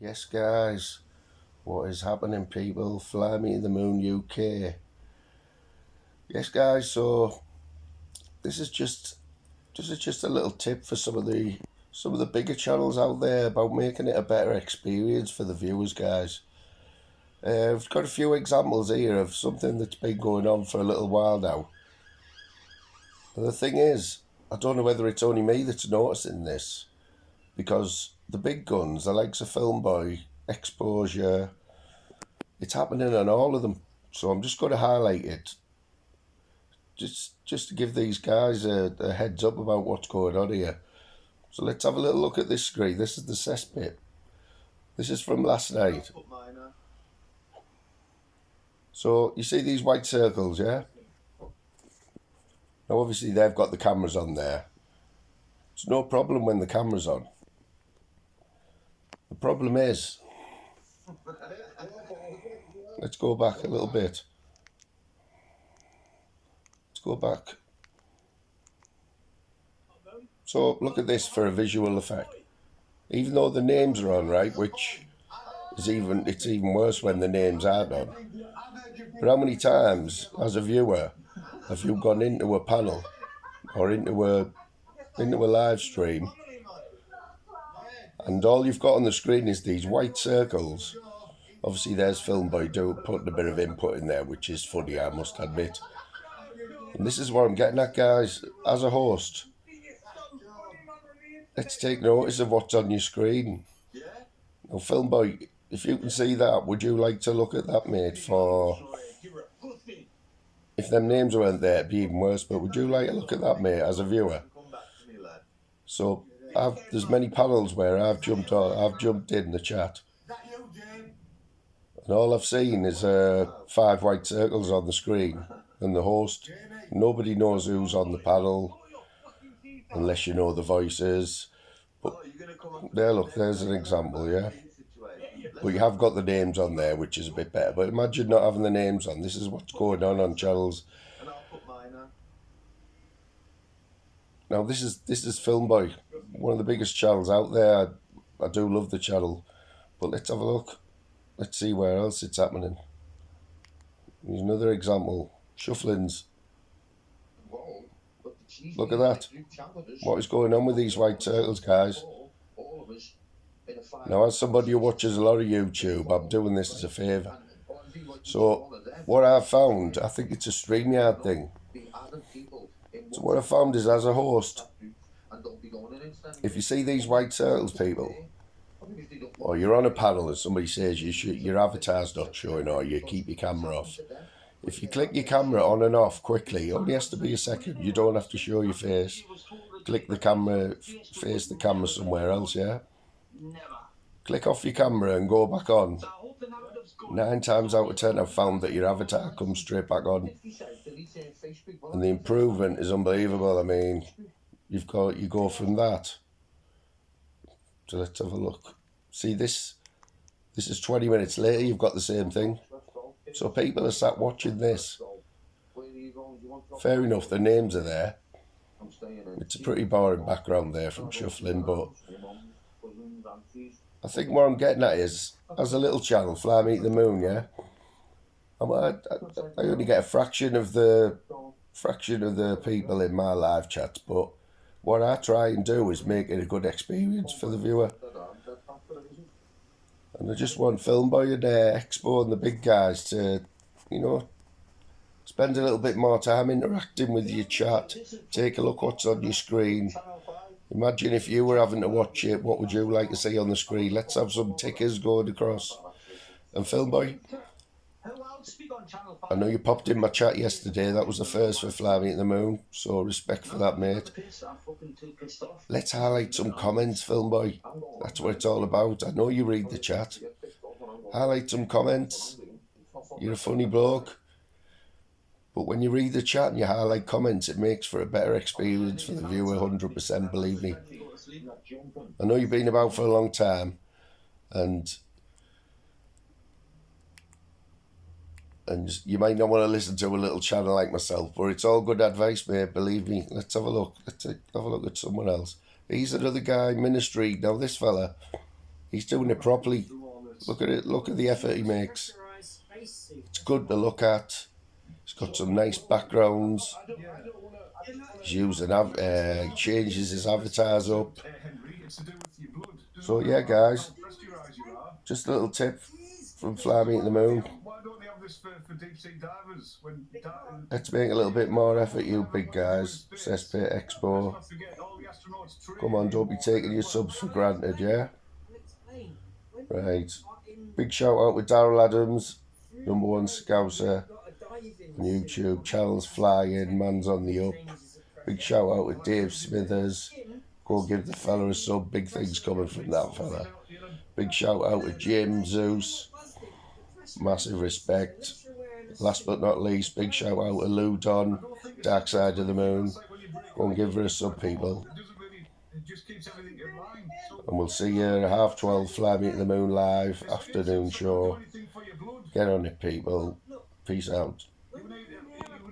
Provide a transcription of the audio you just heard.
Yes, guys, what is happening, people? Fly Me to the Moon UK. Yes, guys. So this is just a little tip for some of the bigger channels out there about making it a better experience for the viewers, guys. I've got a few examples here of something that's been going on for a little while now. And the thing is, I don't know whether it's only me that's noticing this, because the big guns, the likes of Filmboy, Exposure, it's happening on all of them. So I'm just going to highlight it, just to give these guys a heads up about what's going on here. So let's have a little look at this screen. This is the cesspit. This is from last night. So you see these white circles, yeah? Now obviously they've got the cameras on there. It's no problem when the camera's on. The problem is, let's go back a little bit. Let's go back. So look at this for a visual effect. Even though the names are on, right, which is it's even worse when the names aren't on. But how many times, as a viewer, have you gone into a panel or into a live stream, and all you've got on the screen is these white circles? Obviously there's Filmboy putting a bit of input in there, which is funny, I must admit. And this is what I'm getting at, guys. As a host, let's take notice of what's on your screen. Now, Filmboy, if you can see that, would you like to look at that, mate? For if them names weren't there, it'd be even worse. But would you like to look at that, mate, as a viewer? So there's many panels where I've jumped in the chat, and all I've seen is 5 white circles on the screen, and the host. Nobody knows who's on the panel unless you know the voices. But there, look, there's an example, yeah. But you have got the names on there, which is a bit better. But imagine not having the names on. This is what's going on channels. Now this is Filmboy, one of the biggest channels out there. I do love the channel. But let's have a look. Let's see where else it's happening. Here's another example. Shufflings. Look at that. What is going on with these white circles, guys? Now, as somebody who watches a lot of YouTube, I'm doing this as a favour. So, what I've found, I think it's a StreamYard thing. So what I found is, as a host, if you see these white circles, people, or you're on a panel and somebody says your avatar's not showing, or you keep your camera off, if you click your camera on and off quickly, it only has to be a second. You don't have to show your face. Click the camera, face the camera somewhere else, yeah? Click off your camera and go back on. 9 times out of 10 I've found that your avatar comes straight back on. And the improvement is unbelievable. I mean, you go from that. So let's have a look. See this is 20 minutes later, you've got the same thing. So people are sat watching this. Fair enough, the names are there. It's a pretty boring background there from Shuffling, but I think what I'm getting at is, as a little channel, Fly Me to the Moon, yeah, I only get a fraction of the people in my live chats, but what I try and do is make it a good experience for the viewer. And I just want Filmboy and Expo and the big guys to, spend a little bit more time interacting with your chat. Take a look what's on your screen. Imagine if you were having to watch it, what would you like to see on the screen? Let's have some tickers going across. And Filmboy, I know you popped in my chat yesterday. That was the first for Fly Me to the Moon, so respect for that, mate. Let's highlight some comments, Filmboy. That's what it's all about. I know you read the chat. Highlight some comments. You're a funny bloke. But when you read the chat and you highlight comments, it makes for a better experience for the viewer, 100%, believe me. I know you've been about for a long time, and you might not want to listen to a little channel like myself, but it's all good advice, mate, believe me. Let's have a look. Let's have a look at someone else. He's another guy, Ministry. Now this fella, He's doing it properly. Look at it. Look at the effort he makes. It's good to look at. He's got some nice backgrounds. He's using changes his avatars up. So yeah, guys, just a little tip from Fly Me to the Moon. Let's make a little bit more effort, you big guys. Cesspit Expo. Come on, don't be taking your subs for granted, yeah? Right. Big shout out to Daryl Adams, #1 Scouser on YouTube. Channel's flying, man's on the up. Big shout out to Dave Smithers. Go give the fella a sub. Big things coming from that fella. Big shout out to Jim Zeus. Massive respect. Last but not least, big shout out to Lou Don, Dark Side of the Moon. Go and give her a sub, people. And we'll see you at 12:30 Fly Me to the Moon live afternoon show. Get on it, people. Peace out.